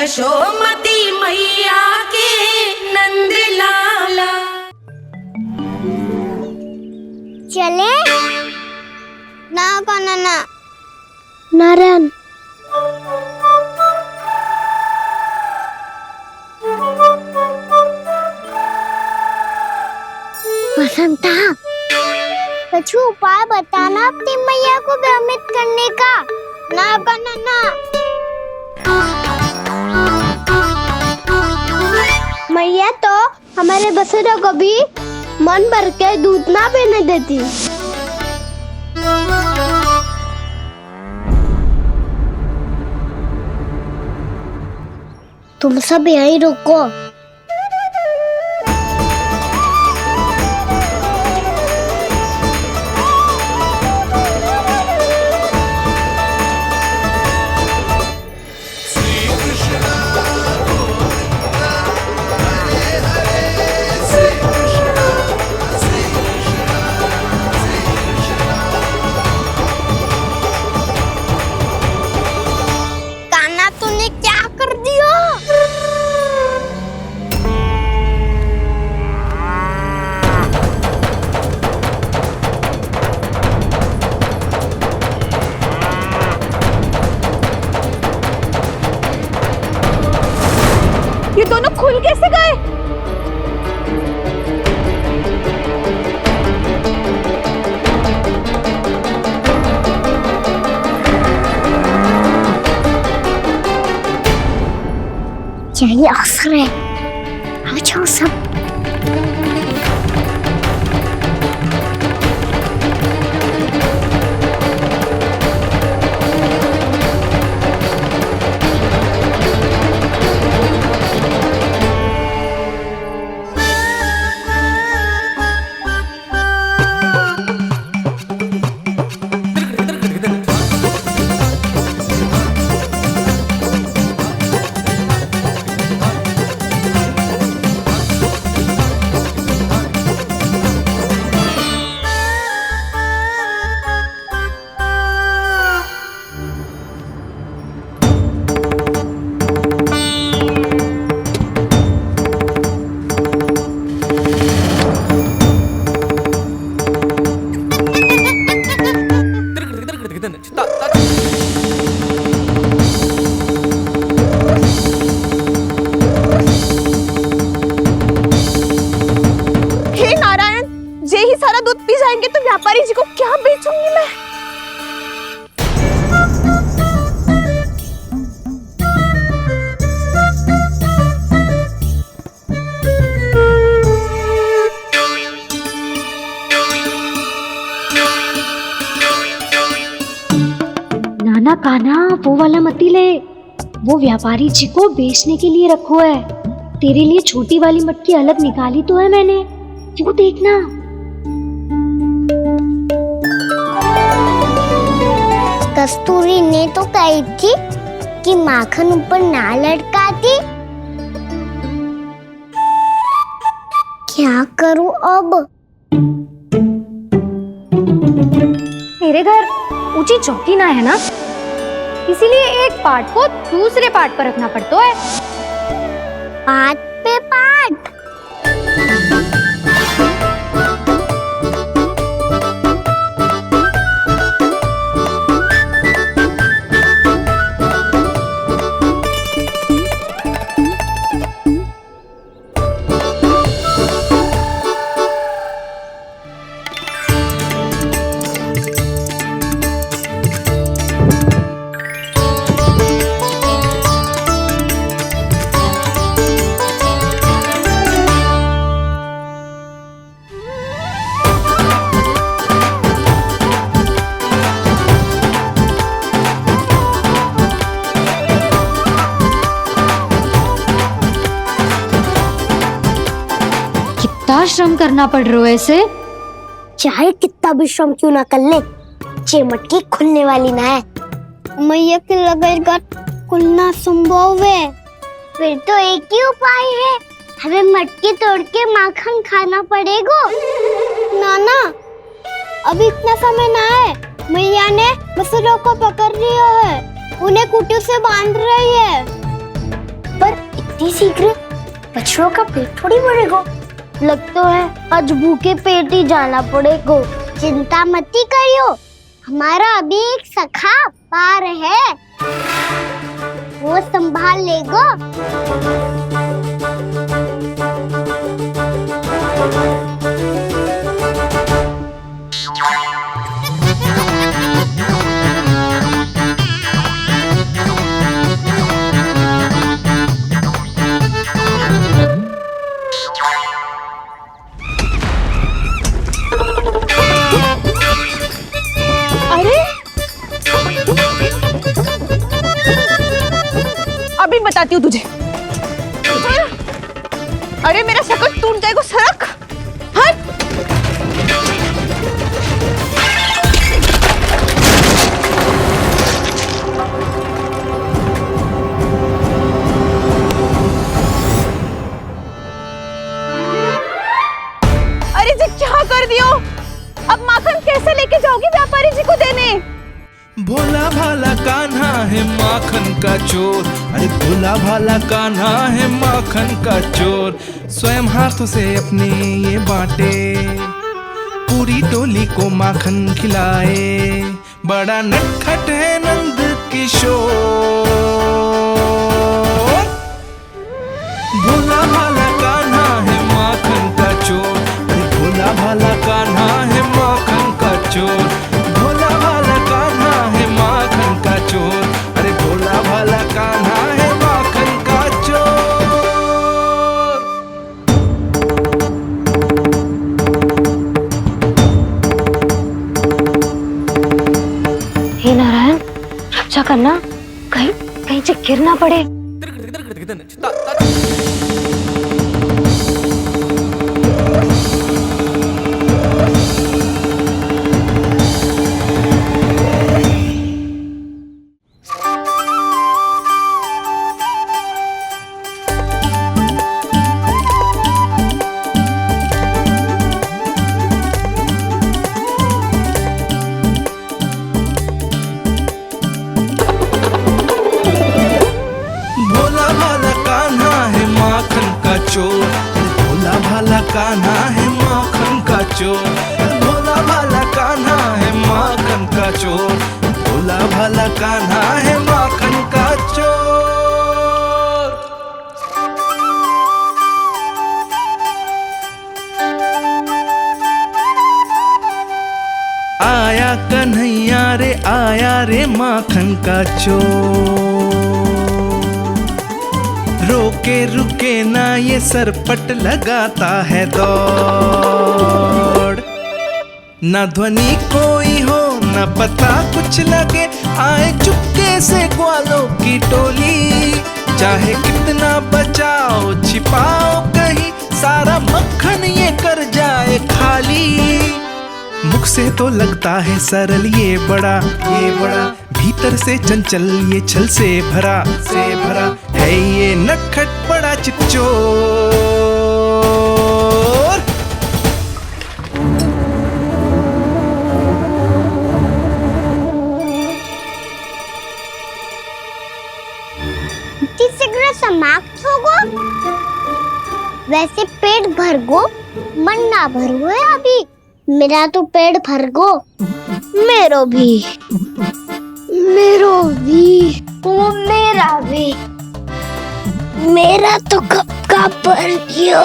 यशोमती मैया के नंद लाला। चले ना काना ना नारायण। बसंता कुछ उपाय बताना अपनी मैया को भ्रमित करने का। ना काना ना। मैया तो हमारे बसेरों को भी मन भर के दूध ना पीने देती। तुम सब यहीं रुको। ये दोनों खुल कैसे गए? यही अवसर है। आ जाओ सब। तो व्यापारी जी को क्या बेचूंगी मैं? नाना कान्हा वो वाला मती ले, वो व्यापारी जी को बेचने के लिए रखो है। तेरे लिए छोटी वाली मटकी अलग निकाली तो है मैंने, वो देखना। कस्तूरी ने तो कही थी कि माखन ऊपर ना लटकाती। क्या करूं अब? मेरे घर ऊंची चौकी ना है ना, इसीलिए एक पार्ट को दूसरे पार्ट पर रखना पड़ता है। पार्ट पे पार्ट। कितना श्रम करना पड़ रहा है इसे। चाहे कितना भी श्रम क्यों ना कर ले, ये मटकी खुलने वाली ना है। मैया के लगेगा खुलना संभव है। फिर तो एक ही उपाय है, हमें मटकी तोड़ के माखन खाना पड़ेगा। नाना अभी इतना समय ना है, मैया ने बसुरों को पकड़ लिया है, उन्हें कुटी से बांध रही है। खेती सीख रहे, बछड़ों का पेट थोड़ी भरेगा। लगता है आज भूखे पेट ही जाना पड़ेगा। चिंता मत करियो, हमारा अभी एक सखा पार है, वो संभाल लेगा। अभी बताती हूँ तुझे। अरे मेरा शकल टूट जाएगा, सरक हट। अरे जी क्या कर दियो? अब माखन कैसे लेके जाओगी व्यापारी जी को देने? भोला भाला कान्हा है माखन का चोर, अरे भोला भाला कान्हा है माखन का चोर। स्वयं हाथों से अपने ये बांटे, पूरी टोली को माखन खिलाए। बड़ा नटखट है नंद किशोर। भोला भाला कान्हा है माखन का चोर, अरे भोला भाला कान्हा है माखन का चोर। भोला भाला कान्हा है माखन का चोर, अरे भोला भाला कान्हा है माखन का चोर। हे नारायण, रक्षा करना, कहीं कहीं से गिर ना पड़े। भोला भाला कान्हा है माखन का चोर, भोला भाला कान्हा है माखन का चोर। भोला भाला कान्हा है माखन का चोर। आया कन्हैया रे आया रे माखन का चोर। रोके रुके ना ये सरपट लगाता है दौड़। न ध्वनि कोई हो न पता कुछ लगे, आए चुपके से ग्वालों की टोली। चाहे कितना बचाओ छिपाओ कहीं, सारा मक्खन ये कर जाए खाली। मुख से तो लगता है सरल ये बड़ा भीतर से चंचल ये छल से भरा है ये नटखट बड़ा चिच्चोर। शीघ्र समाप्त होगो, वैसे पेट भर गो मन ना भर गो है अभी। मेरा तो पेट भर गो, मेरो भी ओ मेरा भी, मेरा तो कब का भर गया।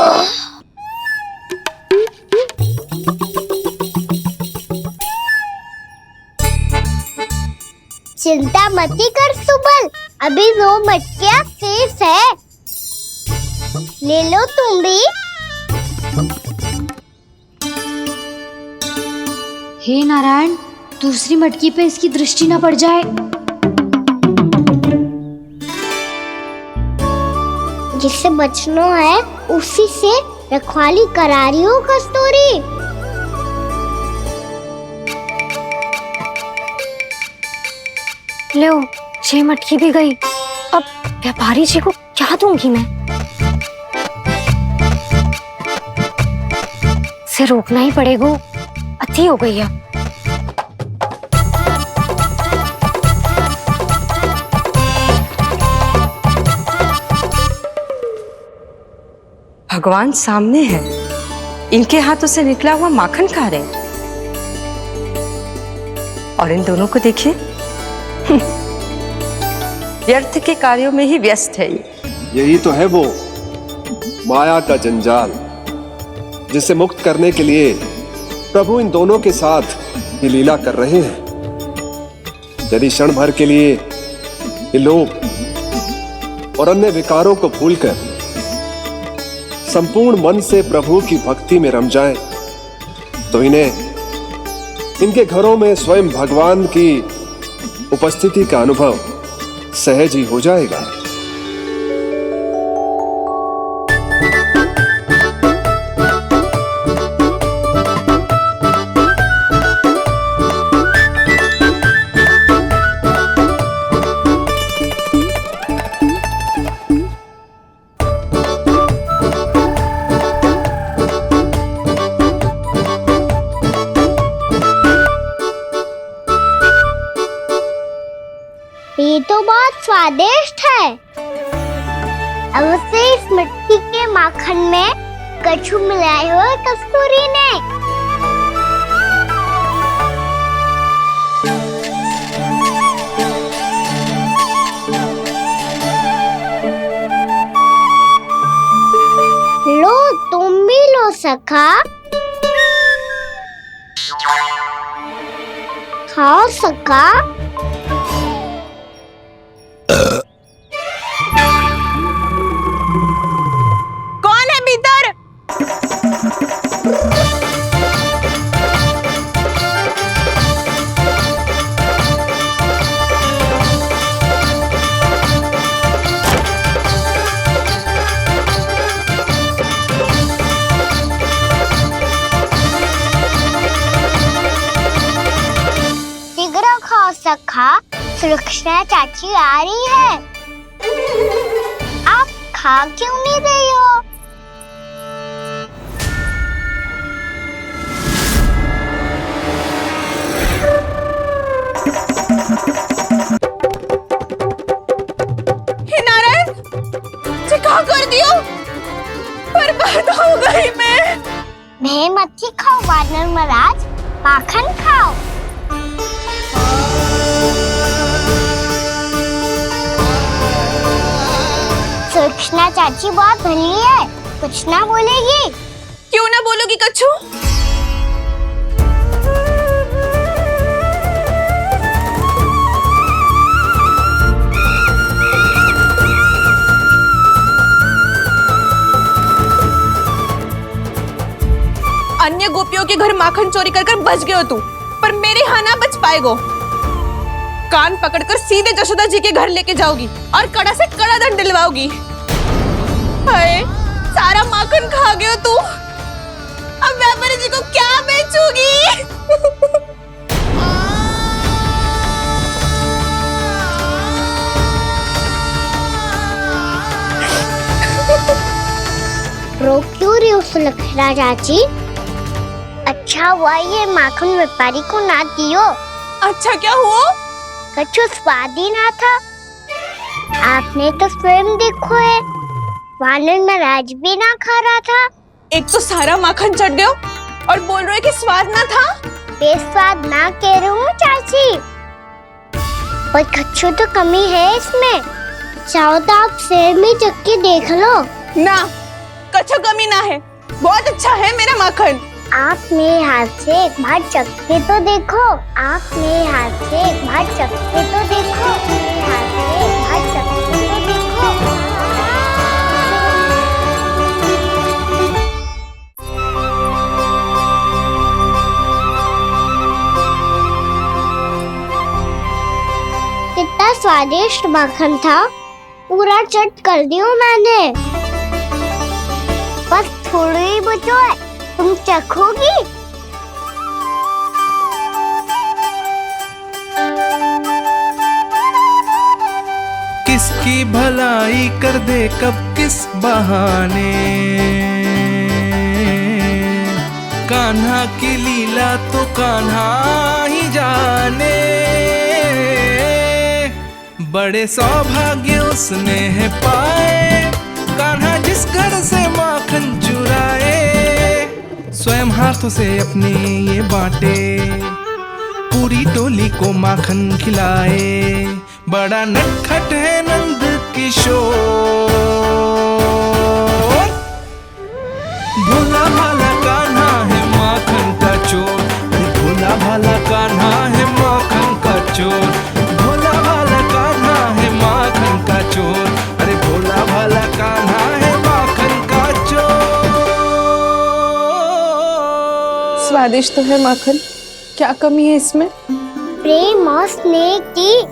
चिंता मती कर सुबल, अभी 2 मटकियाँ शेष है, ले लो तुम भी। हे नारायण, दूसरी मटकी पे इसकी दृष्टि न पड़ जाए। जिससे बचना है उसी से रखवाली करा रही हो कस्तूरी। लो, 6 मटकी भी गई। अब व्यापारी जी को क्या दूंगी मैं? इसे रोकना ही पड़ेगा, अति हो गई है। भगवान सामने है, इनके हाथों से निकला हुआ माखन खा रहे हैं। और इन दोनों को देखिए, व्यर्थ के कार्यों में ही व्यस्त है ये। यही तो है वो माया का जंजाल, जिसे मुक्त करने के लिए प्रभु इन दोनों के साथ ये लीला कर रहे हैं। यदि क्षण भर के लिए ये लोग और अन्य विकारों को भूलकर संपूर्ण मन से प्रभु की भक्ति में रम जाएं, तो इन्हें इनके घरों में स्वयं भगवान की उपस्थिति का अनुभव सहज ही हो जाएगा। ये तो बहुत स्वादिष्ट है। अवश्य इस मिट्टी के माखन में कछु मिलाए हो कस्तूरी ने। लो तुम भी लो सखा, खाओ सखा। कौन है भीतर? शीघ्र खाओ सखा, सुलक्षणा चाची आ रही है। आप खा क्यों नहीं रही हो? हे नारायण, क्या कर दियो? बर्बाद हो गई मैं। मत खाओ वानर महाराज, माखन खाओ। सुलक्षणा चाची बहुत भली है, कुछ ना बोलेगी। क्यों ना बोलोगी कच्छू? अन्य गोपियों के घर माखन चोरी कर बच गए हो तू, पर मेरे यहाँ ना बच पाएगो। कान पकड़कर सीधे जशोदा जी के घर लेके जाओगी और कड़ा से कड़ा दंड दिलवाओगी। हाय, सारा माखन खा गए हो तू। अब व्यापारी जी को क्या बेचूगी? रो क्यों रही हो सुलक्षणा चाची? अच्छा हुआ ये माखन व्यापारी को ना दियो। अच्छा क्या हुआ? कछु स्वाद ही ना था। आपने तो स्वयं देखो है, वानर महाराज भी ना खा रहा था। एक तो सारा माखन चढ़ गयो और बोल रहे कि स्वाद ना था। बेस्वाद ना कह रही हूँ चाची, पर कछु तो कमी है इसमें। चाहो तो आप शहर में चख के देख लो। ना, कछु कमी ना है, बहुत अच्छा है मेरा माखन। आप मेरे हाथ से एक बार चख के तो देखो। आप मेरे हाथ से एक बार चख के तो देखो। मेरे हाथ से एक बार चख के तो देखो। कितना स्वादिष्ट माखन था, पूरा चट कर दिया मैंने। बस थोड़ी ही बचो है, तुम चखोगी? किसकी भलाई कर दे कब किस बहाने, कान्हा की लीला तो कान्हा ही जाने। बड़े सौभाग्य उसने है पाए, कान्हा जिस घर से माखन स्वयं हाथों से अपने ये बांटे, पूरी टोली को माखन खिलाए। बड़ा नटखट है नंद किशोर, भोला भाला कान्हा है माखन का चोर। अरे भोला भाला कान्हा है माखन का चोर, भोला भाला कान्हा है माखन का चोर। अरे भोला भाला कान्हा है माखन का चोर। स्वादिष्ट तो है माखन, क्या कमी है इसमें? प्रेम और स्नेह की,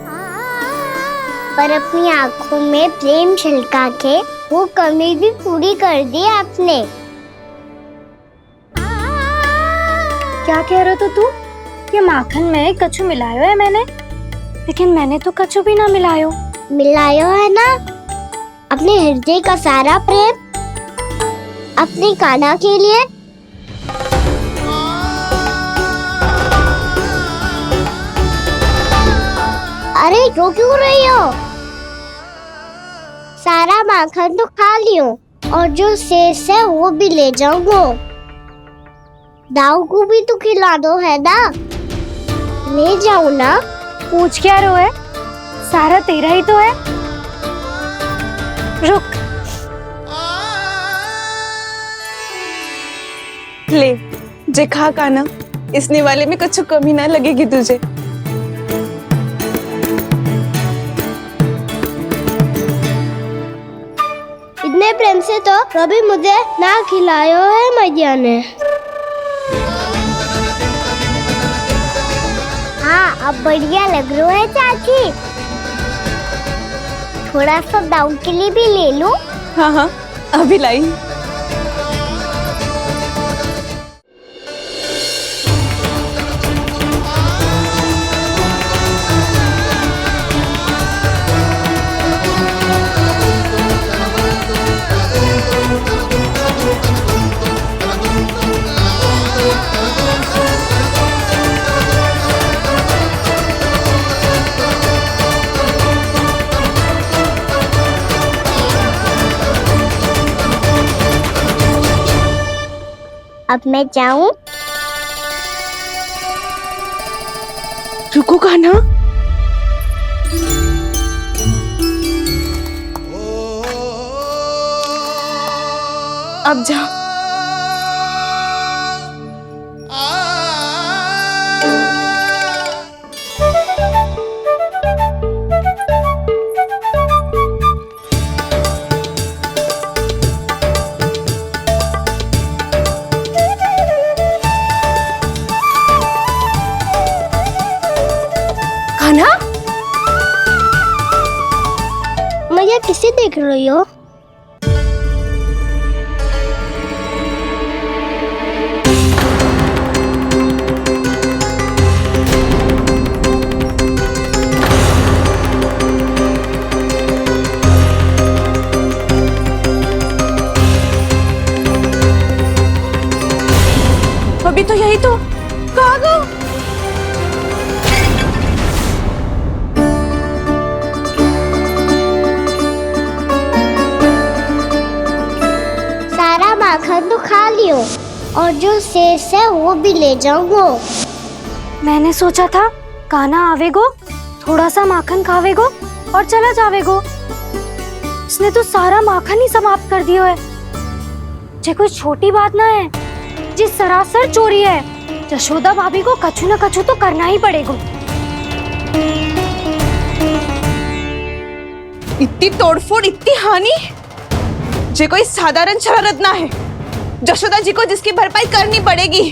पर अपनी आंखों में प्रेम छलका के वो कमी भी पूरी कर दी आपने। क्या कह रहे हो तू? ये माखन में कछु मिलायो है मैंने, लेकिन मैंने तो कछु भी ना मिलायो। मिलायो है ना अपने हृदय का सारा प्रेम अपनी कान्हा के लिए। अरे रो क्यों रही हो? सारा माखन तो खा लियो और जो शेष है वो भी ले जाऊंगा। दाऊ को भी तो खिला दो है ना, ले जाओ ना। पूछ क्या रहो है, सारा तेरा ही तो है। रुक, ले जे खा कान्हा, इसने वाले में कुछ कमी ना लगेगी तुझे। इतने प्रेम से तो कभी मुझे ना खिलायो है मैया ने। हाँ अब बढ़िया लग रहा है चाची। थोड़ा सा दाऊ के लिए भी ले लो। हाँ हाँ अभी लाई। अब मैं जाऊं? रुको कान्हा, अब जा। कान्हा, मैया किसे देख रही हो? अभी तो यही तो। कहाँ गो? सारा माखन तो खा लियो और जो शेष है वो भी ले जाऊंगा। मैंने सोचा था कान्हा आवेगो, थोड़ा सा माखन खावेगो और चला जावेगो। इसने तो सारा माखन ही समाप्त कर दियो है। जे कोई छोटी बात ना है, जी सरासर चोरी है। यशोदा भाभी को कछु न कछु तो करना ही पड़ेगा। इतनी तोड़फोड़, इतनी हानि, जे कोई साधारण शरारत ना है। यशोदा जी को जिसकी भरपाई करनी पड़ेगी।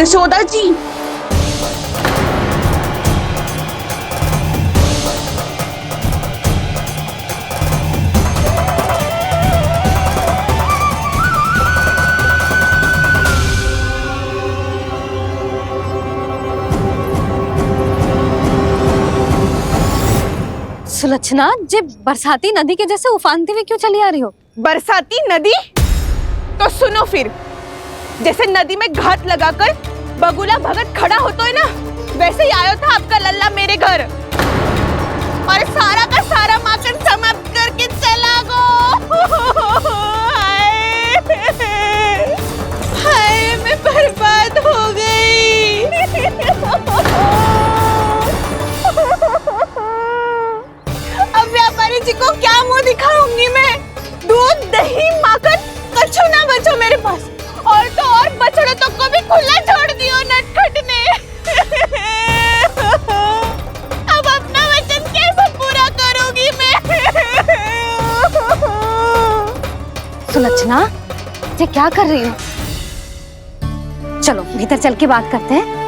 जशोदा जी, सुलक्षणा, जे बरसाती नदी के जैसे उफानते हुए क्यों चली आ रही हो? बरसाती नदी? तो सुनो फिर, जैसे नदी में घाट लगाकर बगुला भगत खड़ा होता है ना, वैसे ही आया था आपका लल्ला मेरे घर और सारा का सारा माखन समाप्त करके चला गो। हाय, मैं बर्बाद हो गई। अब व्यापारी जी को क्या मुंह दिखाऊंगी मैं? दूध, दही, माखन कछु ना बचो मेरे पास, और तो और बछड़े तो को भी खुला छोड़ दियो नटखट ने। अब अपना वचन कैसे पूरा करूंगी मैं? सुलक्षणा, ये क्या कर रही हो? चलो भीतर चल के बात करते हैं।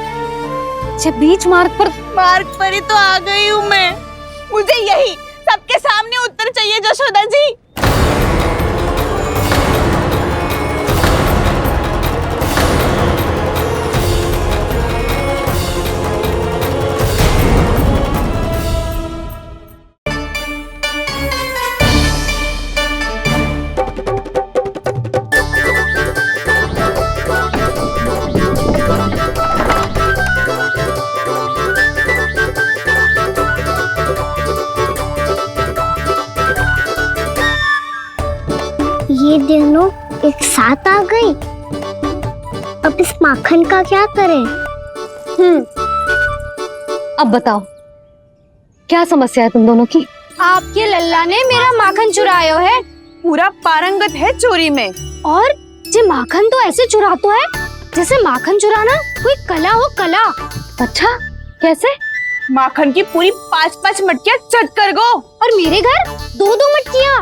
ये बीच मार्ग पर ही तो आ गई हूँ मैं। मुझे यही सबके सामने उत्तर चाहिए जशोदा जी। ये दोनों एक साथ आ गई। अब इस माखन का क्या करें? अब बताओ, क्या समस्या है तुम दोनों की? आपके लल्ला ने मेरा माखन चुरायो है। पूरा पारंगत है चोरी में। और ये माखन तो ऐसे चुरातो है जैसे माखन चुराना कोई कला हो, कला। अच्छा, कैसे? माखन की पूरी 5-5 मटकियां चट कर गो। और मेरे घर 2-2 मटकियां।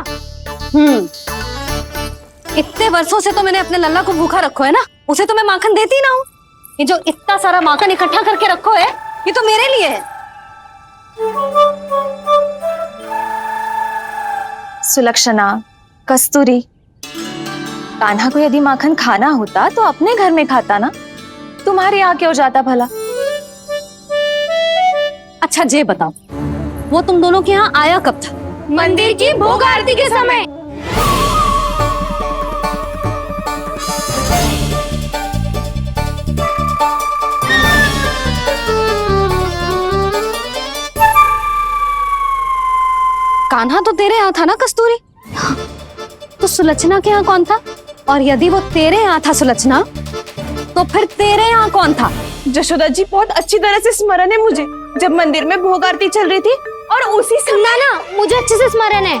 इतने वर्षों से तो मैंने अपने लल्ला को भूखा रखो है ना, उसे तो मैं माखन देती ना हूँ। ये जो इतना सारा माखन इकट्ठा करके रखो है, ये तो मेरे लिए है। सुलक्षणा, कस्तूरी, कान्हा को यदि माखन खाना होता तो अपने घर में खाता ना, तुम्हारे यहाँ क्यों जाता भला? अच्छा ये बताओ, वो तुम दोनों के यहाँ आया कब था? मंदिर की भोग आरती के समय। कान्हा तो तेरे यहाँ था ना कस्तूरी? तो सुलक्षणा के यहाँ कौन था? और यदि वो तेरे यहाँ था सुलक्षणा, तो फिर तेरे यहाँ कौन था? जशोदा जी, बहुत अच्छी तरह से स्मरण है मुझे, जब मंदिर में भोग आरती चल रही थी और उसी समय ना, मुझे अच्छे से स्मरण है।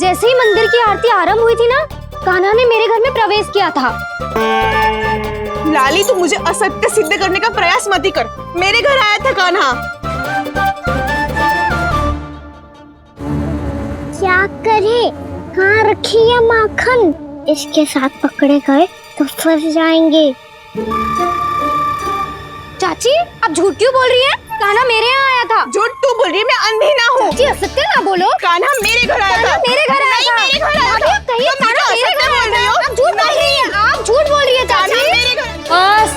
जैसे ही मंदिर की आरती आरंभ हुई थी ना, कान्हा ने मेरे घर में प्रवेश किया था। लाली, तू मुझे असत्य सिद्ध करने का प्रयास मत ही कर। मेरे घर आया था कान्हा। क्या करे? कहाँ रखी है माखन? इसके साथ पकड़े गए तो फंस जाएंगे। चाची, आप झूठ क्यों बोल रही हैं? कान्हा मेरे यहाँ आया था। झूठ तू बोल रही है? मैं अंधी ना हूँ। चाची, असत्य ना बोलो। कान्हा मेरे घर आया था। मेरे घर आया था। मेरे घर आया था। कहिए कान्हा मेरे घर आया था। आप झूठ बोल रही हैं। आप झूठ बोल रही है चाची। बस,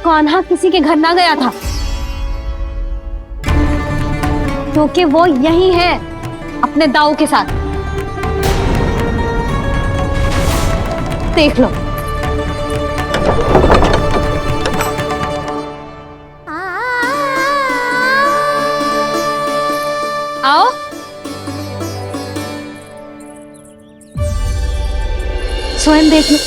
कान्हा किसी के घर ना गया था, क्योंकि वो यही है अपने दाऊ के साथ। देख लो। आओ। स्वयं देख लो।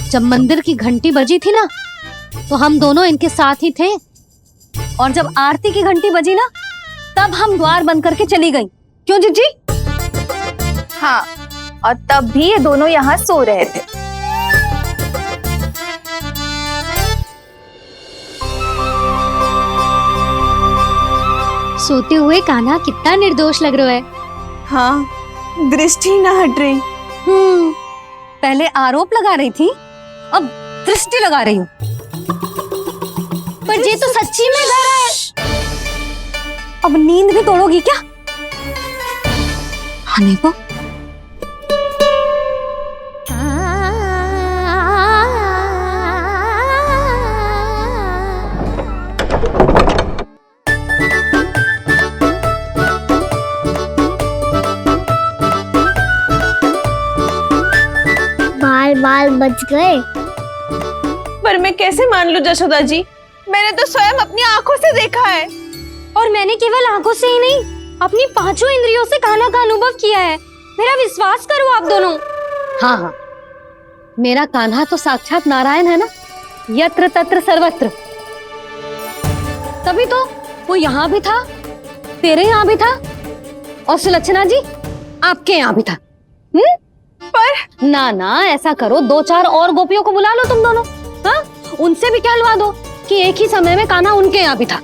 जब मंदिर की घंटी बजी थी ना, तो हम दोनों इनके साथ ही थे, और जब आरती की घंटी बजी ना, तब हम द्वार बंद करके चली गई। क्यों जीजी? हाँ, और तब भी ये दोनों यहाँ सो रहे थे। सोते हुए कान्हा कितना निर्दोष लग रहा है। हाँ, दृष्टि ना हट रही। पहले आरोप लगा रही थी, अब दृष्टि लगा रही हूँ। पर ये तो सच्ची में घर है। अब नींद भी तोड़ोगी क्या? हनी को बाल बाल बच गए। पर मैं कैसे मान लूं जशोदा जी, मैंने तो स्वयं अपनी आंखों से देखा है। और मैंने केवल आंखों से ही नहीं, अपनी पांचों इंद्रियों से कान्हा का अनुभव किया है। मेरा विश्वास करो आप दोनों। हाँ हाँ, मेरा कान्हा तो साक्षात नारायण है ना, यत्र तत्र सर्वत्र। तभी तो वो यहाँ भी था, तेरे यहाँ भी था, और सुलक्षणा जी आपके यहाँ भी था। पर ना ना, ऐसा करो, 2-4 और गोपियों को बुला लो तुम दोनों। हाँ, उनसे भी कहलवा दो कि एक ही समय में कान्हा उनके यहाँ भी था।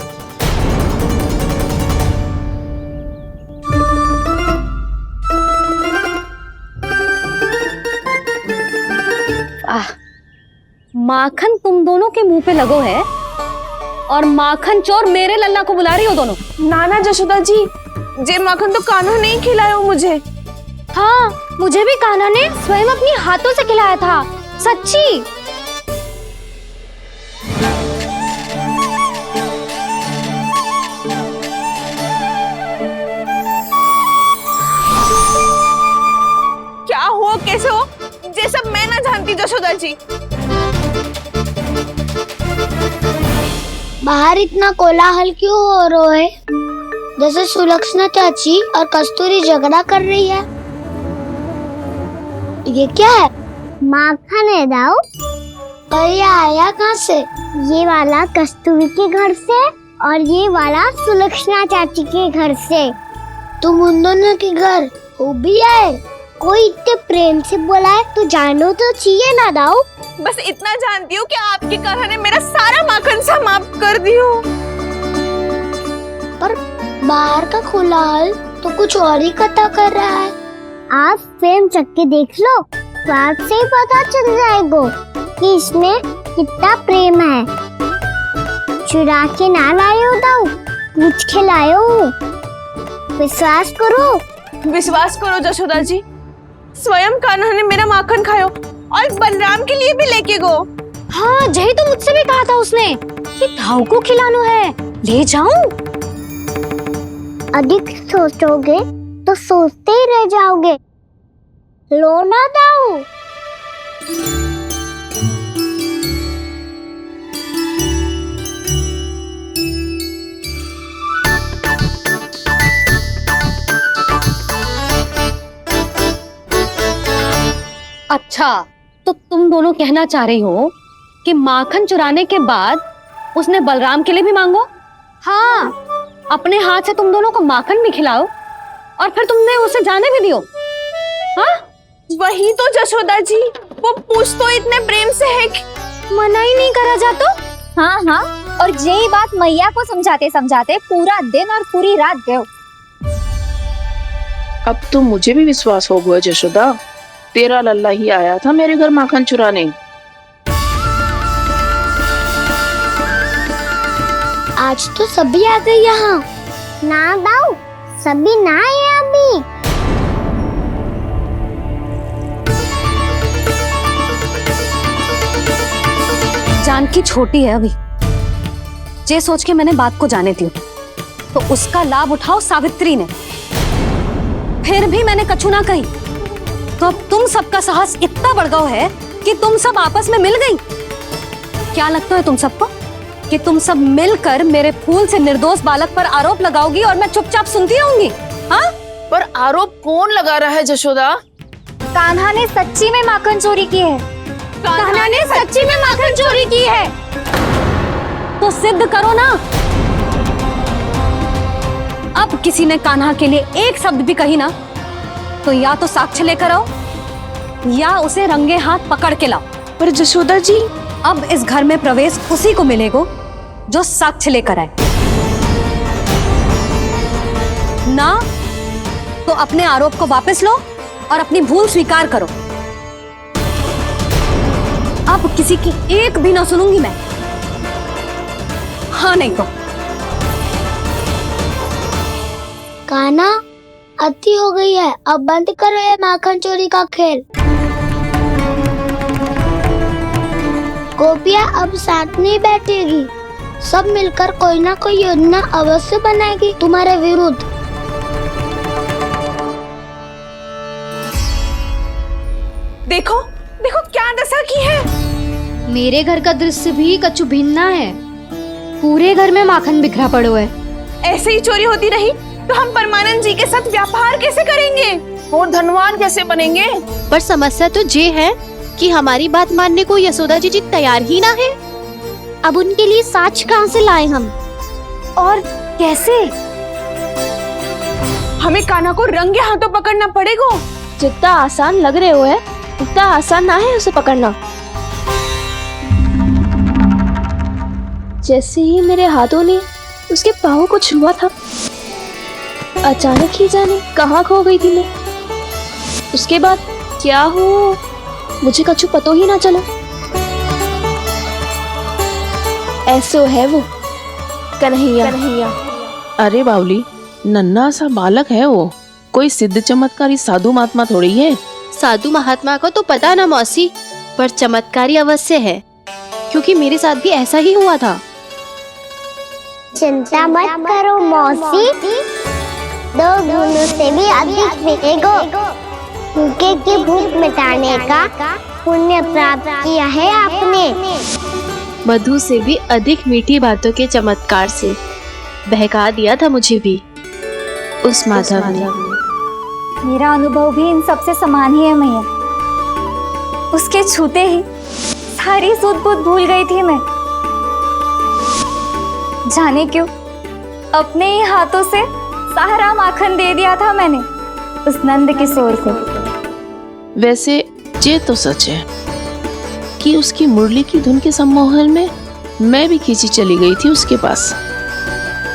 माखन तुम दोनों के मुंह पे लगो है, और माखन चोर मेरे लल्ला को बुला रही हो दोनों। नाना जशोदा जी, जे माखन तो कान्हा नहीं खिलाया मुझे। हाँ, मुझे भी कान्हा ने स्वयं अपनी हाथों से खिलाया था, सच्ची। क्या हो, कैसे हो, ये सब मैं ना जानती जशोदा जी। बाहर इतना कोलाहल क्यों हो रहा है? जैसे सुलक्षणा चाची और कस्तूरी झगड़ा कर रही है। ये क्या है? माखन है दाऊ। और ये आया कहाँ से? ये वाला कस्तूरी के घर से और ये वाला सुलक्षणा चाची के घर से। तुम उन दोनों के घर हो भी आए? कोई इतने प्रेम से बोला है तो जानो तो चाहिए ना दाऊ। बस इतना जानती हूँ कि आपके कान्हा ने मेरा सारा माखन समाप्त कर दियो। पर बाहर का कोलाहल तो कुछ और ही कथा कर रहा है। आप स्वयं चख के देख लो, तो आपसे ही पता चल जाएगा कि इसमें कितना प्रेम है। चुरा के ना लाए हो दाऊ, पूछ के लाए हो। विश्वास करो जशोदा जी, स्वयं कान्हा ने मेरा माखन खायो और बलराम के लिए भी लेके गो। हाँ, जही तो मुझसे भी कहा था उसने कि दाऊ को खिलाना है, ले जाऊं। अधिक सोचोगे तो सोचते ही रह जाओगे। लो ना दाऊ। अच्छा, तो तुम दोनों कहना चाह रही हो कि माखन चुराने के बाद उसने बलराम के लिए भी मांगो? हाँ, अपने हाथ से तुम दोनों को माखन भी खिलाओ और फिर तुमने उसे जाने भी दियो। हाँ, वही तो जशोदा जी, वो पूछ तो इतने प्रेम से है कि मना ही नहीं करा जातो। हाँ हाँ, और यही बात मैया को समझाते समझाते पूरा दिन और पूरी रात गयो। अब तो मुझे भी विश्वास हो गया जशोदा, तेरा लल्ला ही आया था मेरे घर माखन चुराने। आज तो सभी आ गए यहाँ। ना दाऊ, सभी ना आए अभी। जानकी छोटी है अभी, ये सोच के मैंने बात को जाने दी, तो उसका लाभ उठाओ सावित्री ने। फिर भी मैंने कछु ना कही, तो अब तुम सबका साहस इतना बढ़ गया है कि तुम सब आपस में मिल गई। क्या लगता है तुम सबको कि तुम सब मिलकर मेरे फूल से निर्दोष बालक पर आरोप लगाओगी और मैं चुपचाप सुनती रहूंगी? हाँ, पर आरोप कौन लगा रहा है जशोदा? कान्हा ने सच्ची में माखन चोरी की है। कान्हा ने सच्ची में माखन चोरी की है, तो सिद्ध करो ना। अब किसी ने कान्हा के लिए एक शब्द भी कही ना, तो या तो साक्ष्य लेकर आओ या उसे रंगे हाथ पकड़ के लाओ। पर जशोदा जी, अब इस घर में प्रवेश उसी को मिलेगा जो साक्ष्य लेकर आए। ना तो अपने आरोप को वापस लो और अपनी भूल स्वीकार करो। अब किसी की एक भी ना सुनूंगी मैं। हाँ नहीं तो कान्हा, अति हो गई है, अब बंद करो ये माखन चोरी का खेल। गोपियाँ अब साथ नहीं बैठेगी, सब मिलकर कोई ना कोई योजना अवश्य बनाएगी तुम्हारे विरुद्ध। देखो देखो क्या दशा की है। मेरे घर का दृश्य भी कछु भिन्न है। पूरे घर में माखन बिखरा पड़ो है। ऐसे ही चोरी होती रही तो हम परमानंद जी के साथ व्यापार कैसे करेंगे और धनवान कैसे बनेंगे? पर समस्या तो ये है कि हमारी बात मानने को यशोदा जी तैयार ही ना है। अब उनके लिए साक्ष्य कहाँ से लाए हम? और कैसे? हमें कान्हा को रंगे हाथों पकड़ना पड़ेगा। जितना आसान लग रहे हो है उतना आसान ना है उसे पकड़ना। जैसे ही मेरे हाथों ने उसके पाँव को छुआ था, अचानक ही जाने कहाँ खो गई थी मैं। उसके बाद क्या हो मुझे कछु पता ही ना चला। ऐसो है वो कन्हैया। अरे बावली, नन्हा सा बालक है वो, कोई सिद्ध चमत्कारी साधु महात्मा थोड़ी है। साधु महात्मा को तो पता ना मौसी, पर चमत्कारी अवश्य है, क्योंकि मेरे साथ भी ऐसा ही हुआ था। चिंता मत करो मौसी, 2 गुणों से भी अधिक मिलेगा। भूखे की भूख मिटाने का पुण्य प्राप्त किया है आपने। मधु से भी अधिक मीठी बातों के चमत्कार से बहका दिया था मुझे भी उस माधव ने। मेरा अनुभव भी इन सबसे समान ही है मैया। उसके छूते ही सारी सूध बूध भूल गई थी मैं। जाने क्यों अपने ही हाथों से सारा माखन दे दिया था मैंने उस नंद किशोर को। वैसे ये तो सच है कि उसकी मुरली की धुन के सम्मोहन में मैं भी खींची चली गई थी उसके पास।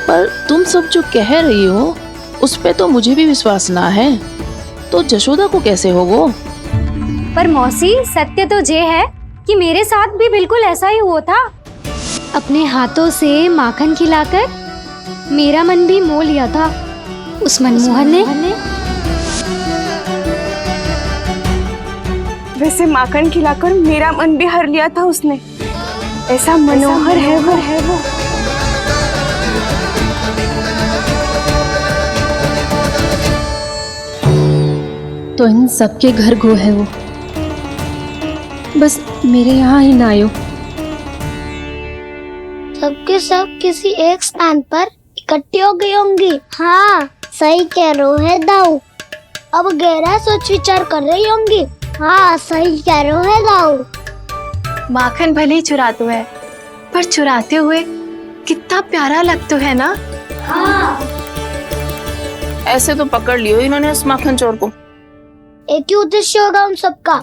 पर तुम सब जो कह रही हो उस पे तो मुझे भी विश्वास ना है, तो जशोदा को कैसे होगा? पर मौसी, सत्य तो ये है कि मेरे साथ भी बिल्कुल ऐसा ही हुआ था। अपने हाथों से माखन खिलाकर मेरा मन भी मोह लिया था उस मनमोहन ने। वैसे माखन खिलाकर मेरा मन भी हर लिया था उसने। ऐसा मनोहर है वो। तो इन सबके घर गो है वो, बस मेरे यहाँ ही ना आयो। सबके सब किसी एक स्थान पर इकट्ठी हो गई होंगी। हाँ, सही कह रहे है दाऊ। अब गहरा सोच विचार कर रही होंगी। हाँ, सही कह रहे है दाऊ। माखन भले ही चुराते है, पर चुराते हुए कितना प्यारा लगता है ना। हाँ, ऐसे तो पकड़ लियो इन्होंने उस माखन चोर को। एक ही उद्देश्य होगा उन सबका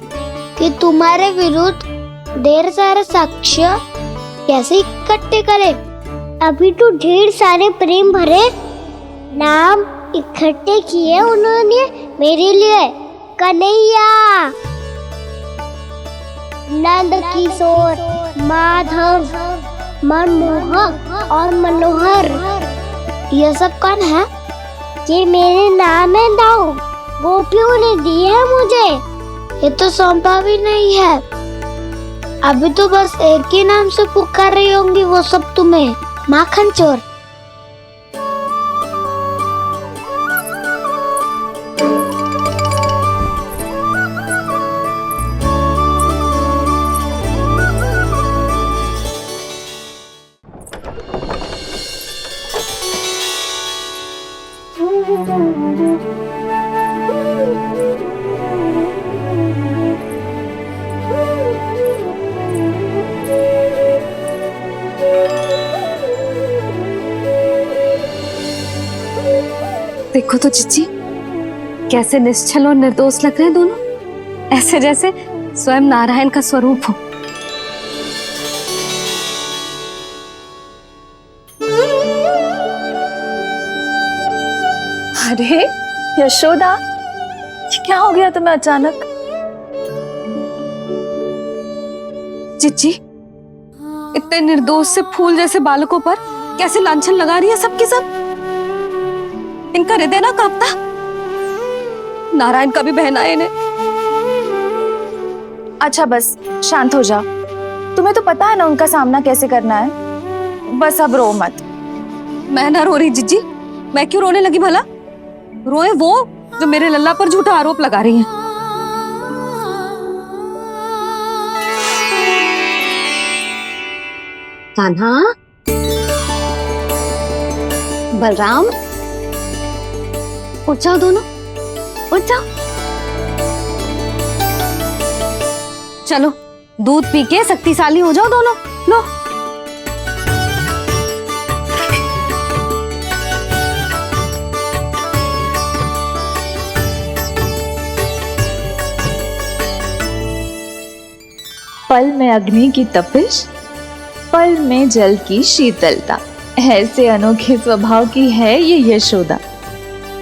कि तुम्हारे विरुद्ध ढेर सारे साक्ष्य कैसे इकट्ठे करे। अभी तो ढेर सारे प्रेम भरे नाम इकट्ठे किए उन्होंने मेरे लिए। कन्हैया, नंद किशोर, माधव, मनमोहक और मनोहर, ये सब कौन है? ये मेरे नाम है दाऊ। गोपियों ने दिए है मुझे, ये तो सौंपा भी नहीं है। अभी तो बस एक ही नाम से पुकार रही होंगी वो सब तुम्हें, माखन चोर। देखो तो चिच्ची, कैसे निश्चल और निर्दोष लग रहे हैं दोनों, ऐसे जैसे स्वयं नारायण का स्वरूप हो। अरे यशोदा, क्या हो गया तुम्हें अचानक? चिच्ची, इतने निर्दोष से फूल जैसे बालकों पर कैसे लांछन लगा रही है सबकी सब। इनका हृदय ना कांपता? नारायण का भी बहना है इन्हें। अच्छा बस शांत हो जाओ, तुम्हें तो पता है ना उनका सामना कैसे करना है। बस अब रो मत। मैं ना रो रही जिज्जी, मैं क्यों रोने लगी भला? रोए वो जो मेरे लल्ला पर झूठा आरोप लगा रही हैं। कान्हा, बलराम, उठ जाओ दोनों, उठ जाओ। चलो दूध पी के शक्तिशाली हो जाओ दोनों। लो। पल में अग्नि की तपिश, पल में जल की शीतलता, ऐसे अनोखे स्वभाव की है ये यशोदा।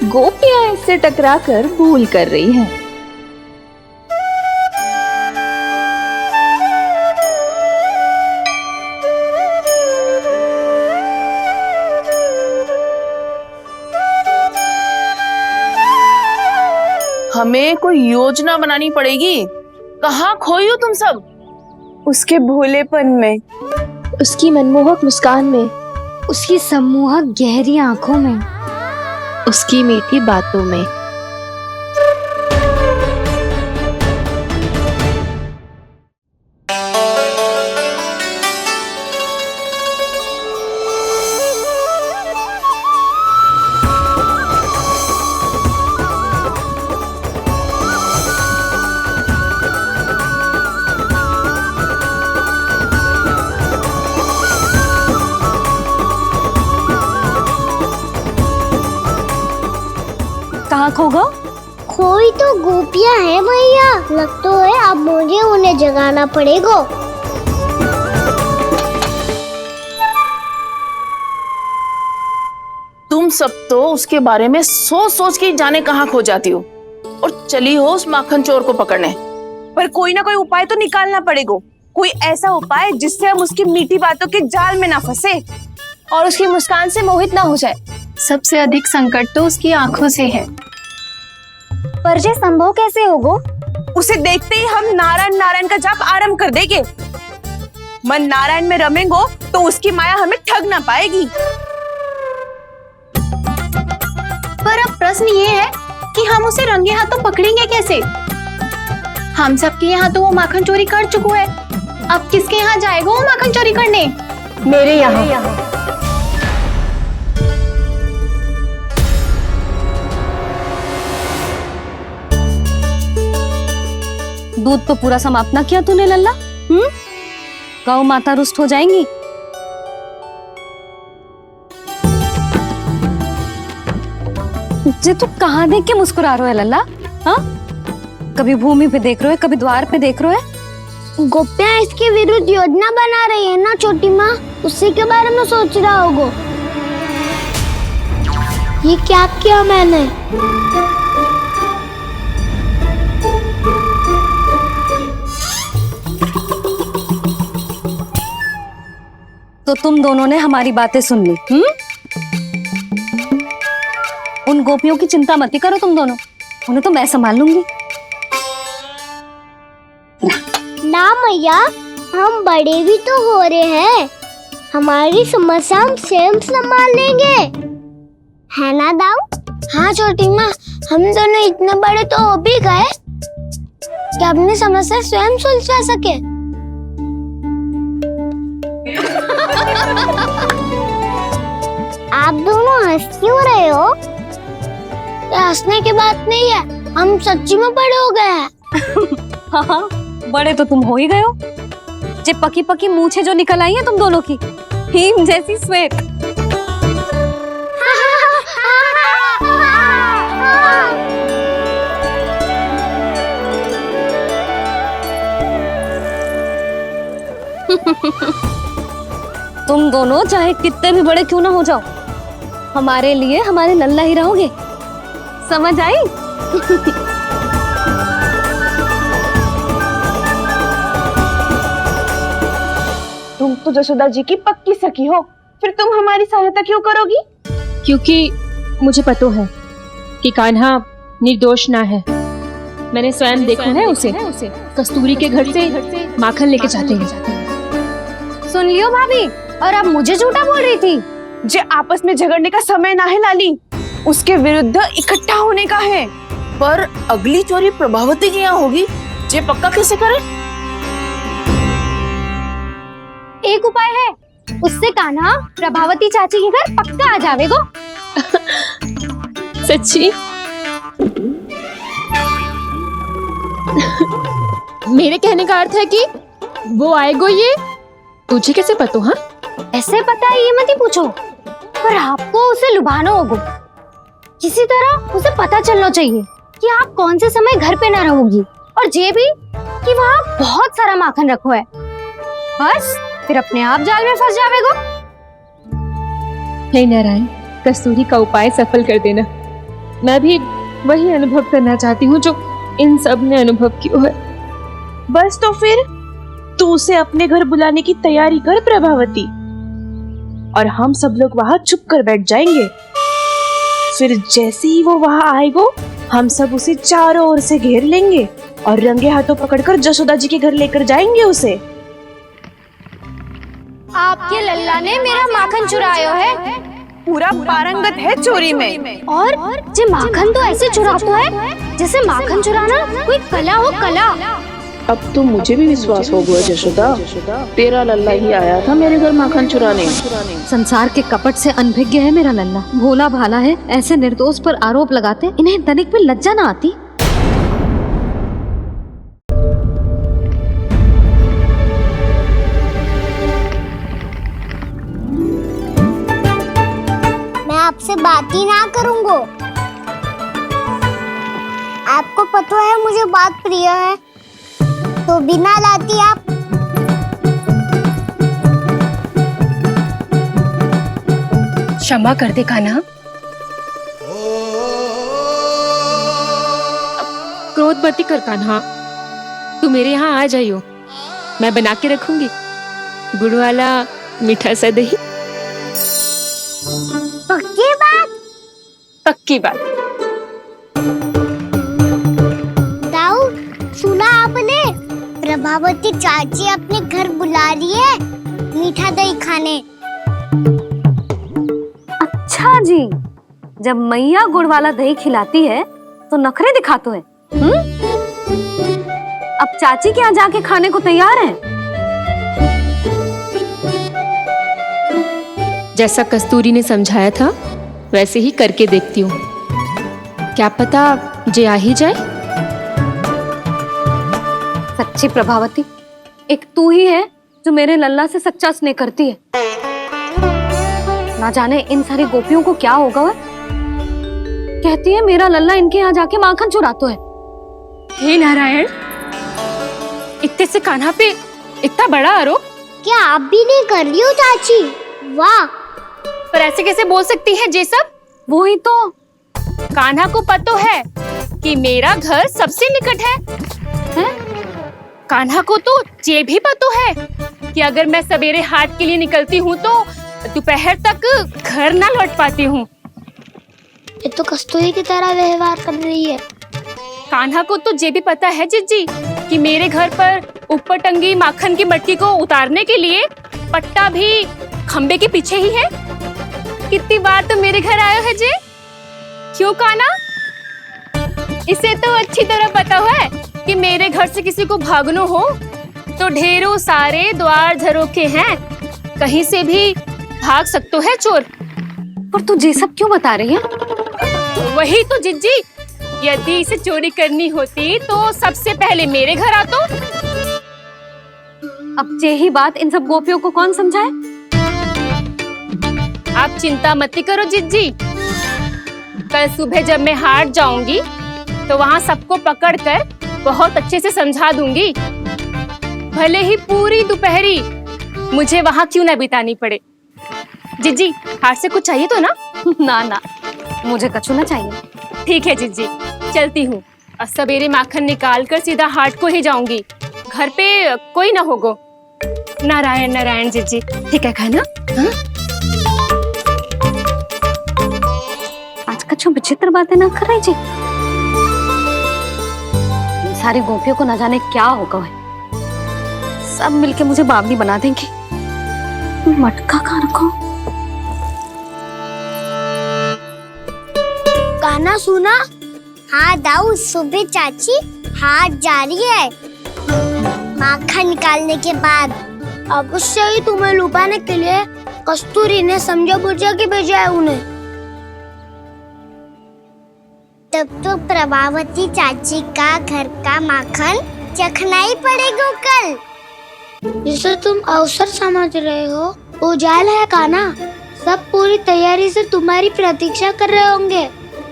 गोपियां इससे टकराकर भूल कर रही हैं। हमें कोई योजना बनानी पड़ेगी। कहाँ खोई हो तुम सब? उसके भोलेपन में, उसकी मनमोहक मुस्कान में, उसकी सम्मोहक गहरी आंखों में, उसकी मीठी बातों में। कहाँ खो गो? कोई तो गोपियां है भैया, लगता है अब मुझे उन्हें जगाना पड़ेगा। तुम सब तो उसके बारे में सोच सोच के जाने कहाँ खो जाती हो और चली हो उस माखन चोर को पकड़ने। पर कोई ना कोई उपाय तो निकालना पड़ेगा। कोई ऐसा उपाय जिससे हम उसकी मीठी बातों के जाल में ना फंसे और उसकी मुस्कान से मोहित ना हो जाए। सबसे अधिक संकट तो उसकी आंखों से है। पर ये संभव कैसे होगा? उसे देखते ही हम नारायण नारायण का जाप आरंभ कर देंगे। मन नारायण में रमेंगो तो उसकी माया हमें ठग ना पाएगी। पर अब प्रश्न ये है कि हम उसे रंगे हाथों पकड़ेंगे कैसे? हम सबके यहाँ तो वो माखन चोरी कर चुका है। अब किसके यहाँ जाएगा वो माखन चोरी करने? मेरे यहाँ। दूध तो पूरा समाप्त ना किया तूने लल्ला। गौ माता रुष्ट हो जाएंगी। जे तू कहाँ देख के मुस्कुरा रहे हो लल्ला? हाँ, कभी भूमि पे देख रहे हो, कभी द्वार पे देख रहे हो। गोपियां इसके विरुद्ध योजना बना रही है ना छोटी माँ, उसी के बारे में सोच रहा होगा। ये क्या किया मैंने? तो तुम दोनों ने हमारी बातें सुन ली। उन गोपियों की चिंता मत करो तुम दोनों, उन्हें तो मैं संभाल लूंगी। ना मैया, हम बड़े भी तो हो रहे हैं, हमारी समस्या हम स्वयं संभाल लेंगे, है ना दाऊ? हाँ छोटी माँ, हम दोनों इतने बड़े तो हो भी गए कि अपनी समस्या स्वयं सुलझा सके। आप दोनों हंस क्यों रहे हो? ये हंसने की बात नहीं है, हम सच्ची में बड़े हो गए हैं। हाँ, बड़े तो तुम हो ही गए हो। जे पकी पकी मूछें जो निकल आई हैं तुम दोनों की, हिम जैसी श्वेत। तुम दोनों चाहे कितने भी बड़े क्यों ना हो जाओ, हमारे लिए हमारे लल्ला ही रहोगे। समझ आई? तुम तो जशोदा जी की पक्की सखी हो, फिर तुम हमारी सहायता क्यों करोगी? क्योंकि मुझे पता है कि कान्हा निर्दोष ना है। मैंने स्वयं देखा है उसे कस्तूरी के घर से माखन लेके जाते हैं। सुन लियो भाभी, और अब मुझे झूठा बोल रही थी। जे आपस में झगड़ने का समय ना है लाली, उसके विरुद्ध इकट्ठा होने का है। पर अगली चोरी प्रभावती की यहाँ होगी, जे पक्का कैसे करे? एक उपाय है, उससे कान्हा प्रभावती चाची के घर पक्का आ जावेगो। सच्ची? मेरे कहने का अर्थ है कि वो आएगो, ये तुझे कैसे पता? हाँ, ऐसे पता है ये मत ही पूछो, पर आपको उसे लुभाना होगा। किसी तरह उसे पता चलना चाहिए कि आप कौन से समय घर पे ना रहोगी, और ये भी कि वहाँ बहुत सारा माखन रखो है। बस फिर अपने आप जाल में फंस जावेगो। हे नारायण, कस्तूरी का उपाय सफल कर देना। मैं भी वही अनुभव करना चाहती हूँ जो इन सब ने अनुभव किया है। बस तो फिर तू उसे अपने घर बुलाने की तैयारी कर प्रभावती, और हम सब लोग वहाँ चुप कर बैठ जाएंगे। फिर जैसे ही वो वहाँ आएगो, हम सब उसे चारों ओर से घेर लेंगे और रंगे हाथों पकड़कर जशोदा जी के घर लेकर जाएंगे उसे। आपके लल्ला ने मेरा माखन चुरायो है, पूरा पारंगत है चोरी में। और जे माखन तो ऐसे चुराता है जैसे माखन चुराना कोई कला हो, कला। अब तो मुझे भी विश्वास हो गया जशोदा, तेरा लल्ला ही आया था मेरे घर माखन चुराने। संसार के कपट से अनभिज्ञ है मेरा लल्ला, भोला भाला है। ऐसे निर्दोष पर आरोप लगाते इन्हें तनिक भी लज्जा ना आती। मैं आपसे बात ही ना करूंगा। आपको पता है मुझे बात प्रिय है, तो बिना लाती आप। क्षमा कर दे कान्हा। क्रोध मत कर कान्हा, तू मेरे यहाँ आ जाइयो, मैं बना के रखूंगी गुड़ वाला मीठा सा दही। पक्की बात? पक्की बात। दाऊ, सुना आपने? प्रभावती चाची अपने घर बुला रही है मीठा दही खाने। अच्छा जी, जब मैया गुड़ वाला दही खिलाती है तो नखरे दिखाते हैं। अब चाची के यहाँ जाके खाने को तैयार हैं। जैसा कस्तूरी ने समझाया था वैसे ही करके देखती हूँ, क्या पता जे आ ही जाए। सच्ची प्रभावती, एक तू ही है जो मेरे लल्ला से सच्चा स्नेह करती है। ना जाने इन सारी गोपियों को क्या होगा। वह कहती है मेरा लल्ला इनके यहाँ जाके माखन चुराता है। हे नारायण, इतने से कान्हा पे इतना बड़ा आरोप। क्या आप भी नहीं कर रही हो चाची? वाह, पर ऐसे कैसे बोल सकती है जे सब? वो ही तो, कान्हा को पता है कि मेरा घर सबसे निकट है? कान्हा को तो ये भी पता है कि अगर मैं सवेरे हाट के लिए निकलती हूँ तो दोपहर तक घर ना लौट पाती हूँ। ये तो कस्तूरी की तरह व्यवहार कर रही है। कान्हा को तो ये भी पता है जिज्जी कि मेरे घर पर ऊपर टंगी माखन की मटकी को उतारने के लिए पट्टा भी खंबे के पीछे ही है। कितनी बार तो मेरे घर आयो है जे। क्यों कान्हा? इसे तो अच्छी तरह पता है कि मेरे घर से किसी को भागनो हो तो ढेरों सारे द्वार झरोखे हैं, कहीं से भी भाग सकते है चोर। पर तू ये सब क्यों बता रही है? वही तो जिज्जी, यदि इसे चोरी करनी होती तो सबसे पहले मेरे घर आतो। अब यही बात इन सब गोपियों को कौन समझाए? आप चिंता मत करो जिज्जी, कल सुबह जब मैं हाट जाऊंगी तो वहाँ सबको पकड़कर बहुत अच्छे से समझा दूंगी, भले ही पूरी दोपहरी मुझे वहाँ क्यों ना बितानी पड़े। जिज्जी, हाट से कुछ चाहिए तो ना? ना ना, मुझे कछु ना चाहिए। ठीक है जीजी, चलती हूँ। और सवेरे माखन निकाल कर सीधा हाट को ही जाऊंगी। घर पे कोई ना होगो। नारायण नारायण जीजी, ठीक है खाना? हाँ? आज कछु विचित्र बातें ना कर रही जी। सारी गोपियों को न जाने क्या होगा है। सब मिलके मुझे बावली बना देंगे। मटका कहाँ रखो? गाना सुना? हाँ दाऊ, सुबह चाची हाट जा रही है माखन निकालने के बाद। अवश्य ही तुम्हें लुभाने के लिए कस्तूरी ने समझा बुझा के भेजा है उन्हें। तब तो प्रभावती चाची का घर का माखन चखना ही पड़ेगा कल। जिसे तुम अवसर समझ रहे हो, उजाला है काना। सब पूरी तैयारी से तुम्हारी प्रतीक्षा कर रहे होंगे।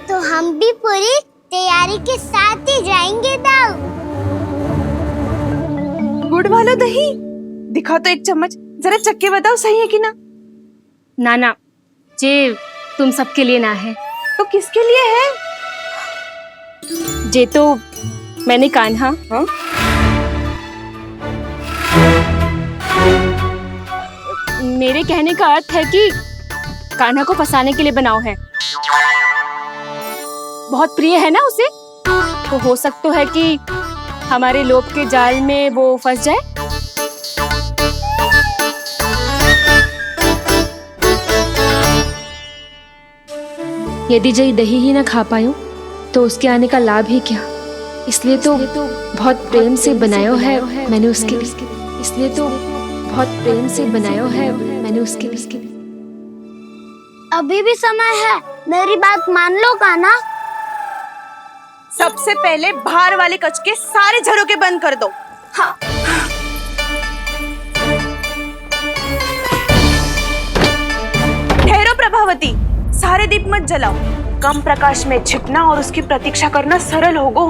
तो हम भी पूरी तैयारी के साथ ही जाएंगे दाऊ। गुड़ वाला दही दिखा तो एक चम्मच, जरा चख के बताओ सही है कि ना। ना ना, जे तुम सबके लिए ना है। तो किसके लिए है? जे तो मैंने कान्हा, हाँ? मेरे कहने का अर्थ है कि कान्हा को फंसाने के लिए बनाओ है। बहुत प्रिय है ना उसे, तो हो सकता है कि हमारे लोभ के जाल में वो फंस जाए। यदि जय दही ही ना खा पायो तो उसके आने का लाभ ही क्या। इसलिए तो बहुत प्रेम से बनायो है मैंने उसके लिए। इसलिए तो बहुत प्रेम से बनायो है मैंने उसके लिए। अभी भी समय है, मेरी बात मान लो काना। सबसे पहले बाहर वाले कच के सारे झरोके बंद कर दो। हाँ। ठहरो प्रभावती, सारे दीप मत जलाओ। कम प्रकाश में छिपना और उसकी प्रतीक्षा करना सरल होगो।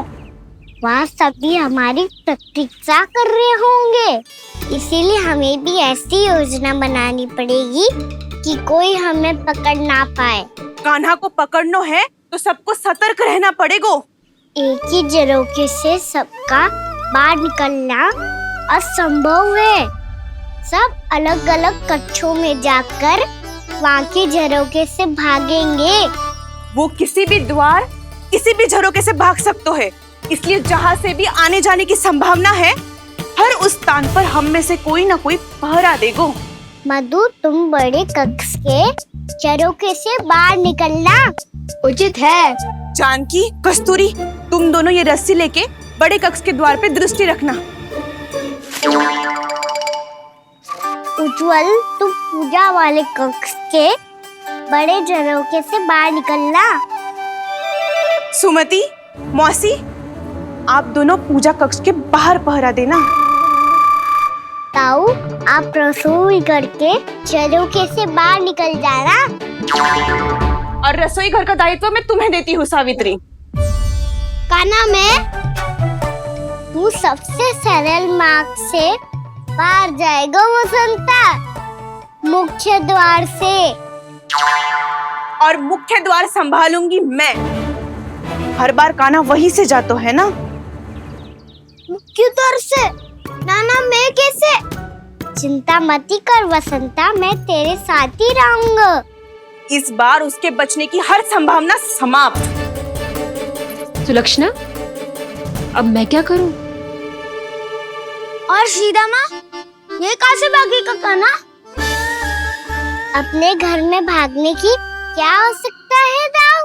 वहाँ सभी हमारी प्रतीक्षा कर रहे होंगे, इसीलिए हमें भी ऐसी योजना बनानी पड़ेगी कि कोई हमें पकड़ ना पाए। कान्हा को पकड़ना है तो सबको सतर्क रहना पड़ेगा। एक ही झरोखे से सबका बाहर निकलना असंभव है। सब अलग अलग कक्षों में जाकर वहाँ के झरोखे से भागेंगे। वो किसी भी द्वार, किसी भी झरोखे से भाग सकते है, इसलिए जहाँ से भी आने जाने की संभावना है, हर उस स्थान पर हम में से कोई ना कोई पहरा देगो। मधु, तुम बड़े कक्ष के झरोखे से बाहर निकलना उचित है। जानकी, कस्तूरी, तुम दोनों ये रस्सी लेके बड़े कक्ष के द्वार पे दृष्टि रखना। उज्जवल, तुम पूजा वाले कक्ष के बड़े झरोखे से बाहर निकलना। सुमति, मौसी, आप दोनों पूजा कक्ष के बाहर पहरा देना। ताऊ, आप रसोई करके झरोखे से बाहर निकल जाना। और रसोई घर का दायित्व मैं तुम्हें देती हूँ सावित्री। काना, मैं तू सबसे सरल मार्ग से बाहर जाएगा वसंता, मुख्य द्वार से। और मुख्य द्वार संभालूंगी मैं। हर बार कान्हा वहीं से जातो है ना। मुख्य द्वार से? नाना, मैं कैसे? चिंता मत कर वसंता, मैं तेरे साथ ही रहूंगा। इस बार उसके बचने की हर संभावना समाप्त। सुलक्षणा, अब मैं क्या करूं? और सीधा माँ, ये कहाँ से भागेगा कान्हा? अपने घर में भागने की क्या हो सकता है दाऊ?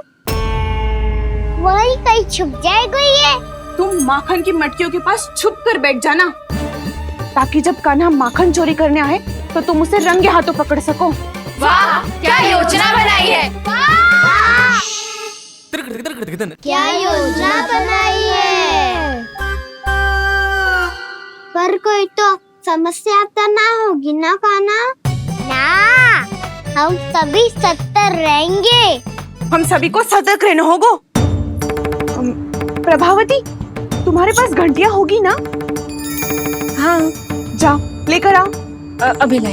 वही कहीं छुप जाएगा ये। तुम माखन की मटकियों के पास छुप कर बैठ जाना, ताकि जब कान्हा माखन चोरी करने आए तो तुम उसे रंगे हाथों पकड़ सको। वाह, क्या योजना बनाई है। क्या योजना बनाई है। पर कोई तो समस्या तो ना होगी ना कान्हा? ना, हम सभी सतर्क रहेंगे। हम सभी को सतर्क रहना होगा। प्रभावती, तुम्हारे पास घंटियां होगी ना? हाँ, जाओ लेकर आओ। अभी लाई।